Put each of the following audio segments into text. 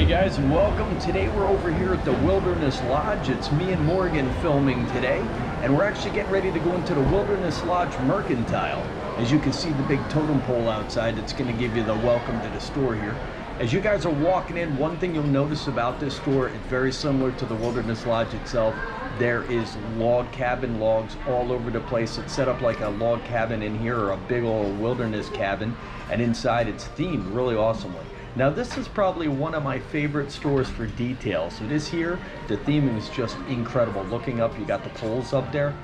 guys, and welcome. Today we're over here at the Wilderness Lodge. It's me and Morgan filming today, and we're actually getting ready to go into the Wilderness Lodge Mercantile. As you can see the big totem pole outside, it's going to give you the welcome to the store here. As you guys are walking in, one thing you'll notice about this store, it's very similar to the Wilderness Lodge itself. There is log cabin logs all over the place. It's set up like a log cabin in here, or a big old wilderness cabin, and inside it's themed really awesomely. Now this is probably one of my favorite stores for detail. So this here, the theming is just incredible. Looking up, you got the poles up there,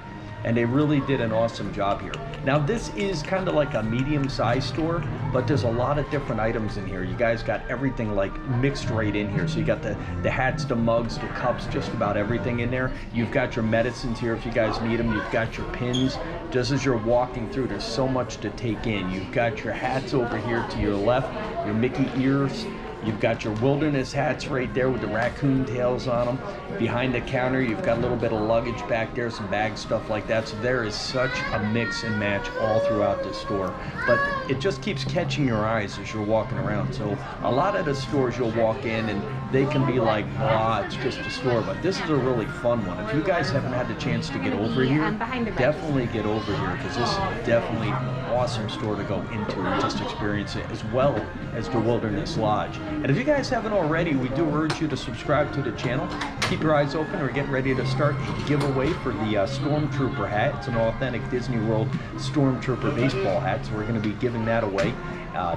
and they really did an awesome job here. Now this is kind of like a medium-sized store, but there's a lot of different items in here. You guys got everything like mixed right in here. So you got the hats, the mugs, the cups, just about everything in there. You've got your medicines here if you guys need them. You've got your pins. Just as you're walking through, there's so much to take in. You've got your hats over here to your left, your Mickey ears. You've got your wilderness hats right there with the raccoon tails on them. Behind the counter, you've got a little bit of luggage back there, some bags, stuff like that. So there is such a mix and match all throughout this store. But it just keeps catching your eyes as you're walking around. So a lot of the stores you'll walk in and they can be like, ah, it's just a store. But this is a really fun one. If you guys haven't had the chance to get over here, definitely get over here, because this is definitely an awesome store to go into and just experience it, as well as the Wilderness Lodge. And if you guys haven't already, we do urge you to subscribe to the channel. Keep your eyes open. We're getting ready to start a giveaway for the Stormtrooper hat. It's an authentic Disney World Stormtrooper baseball hat, so we're going to be giving that away.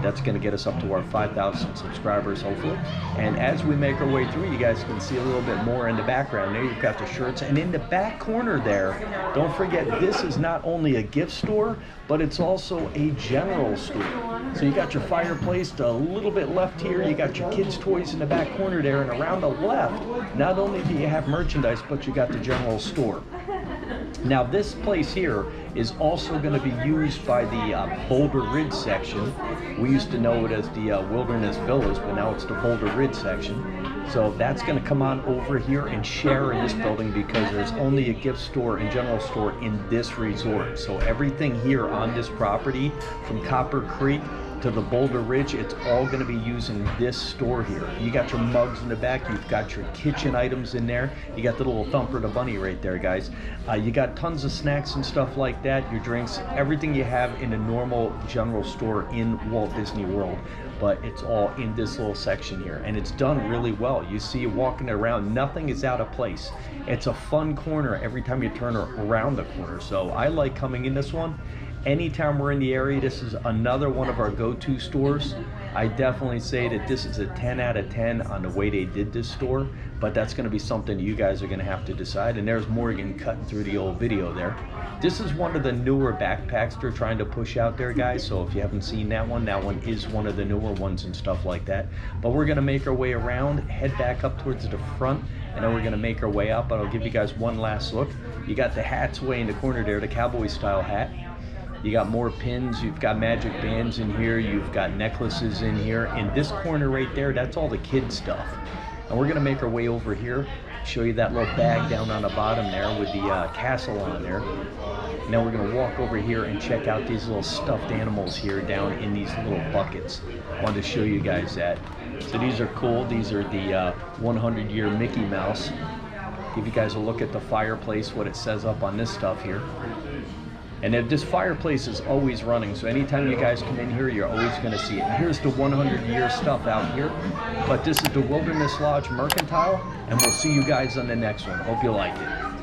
That's going to get us up to our 5,000 subscribers, hopefully. And as we make our way through, you guys can see a little bit more in the background. There you've got the shirts. And in the back corner there, don't forget, this is not only a gift store, but it's also a general store. So you got your fireplace a little bit left here. You got your kids' toys in the back corner there. And around the left, not only do you have merchandise, but you got the general store. Now this place here is also going to be used by the Boulder Ridge section. We used to know it as the Wilderness Villas, but now it's the Boulder Ridge section. So that's going to come on over here and share in this building, because there's only a gift store and general store in this resort. So everything here on this property, from Copper Creek to the Boulder Ridge, it's all going to be using this store here. You got your mugs in the back. You've got your kitchen items in there. You got the little Thumper the Bunny right there, guys. You got tons of snacks and stuff like that, your drinks, everything you have in a normal general store in Walt Disney World. But it's all in this little section here, and it's done really well. You see you walking around, nothing is out of place. It's a fun corner every time you turn around the corner. So I like coming in this one. Anytime we're in the area, this is another one of our go-to stores. I definitely say that this is a 10 out of 10 on the way they did this store, but that's going to be something you guys are going to have to decide. And there's Morgan cutting through the old video there. This is one of the newer backpacks they're trying to push out there, guys. So if you haven't seen that one is one of the newer ones and stuff like that. But we're going to make our way around, head back up towards the front, and then we're going to make our way up. But I'll give you guys one last look. You got the hats way in the corner there, the cowboy style hat. You got more pins, you've got magic bands in here, you've got necklaces in here. In this corner right there, that's all the kid stuff. And we're gonna make our way over here, show you that little bag down on the bottom there with the castle on there. Now we're gonna walk over here and check out these little stuffed animals here down in these little buckets. I wanted to show you guys that. So these are cool. These are the 100-year Mickey Mouse. Give you guys a look at the fireplace, what it says up on this stuff here. And if this fireplace is always running, so anytime you guys come in here, you're always going to see it. And here's the 100-year stuff out here. But this is the Wilderness Lodge Mercantile, and we'll see you guys on the next one. Hope you like it.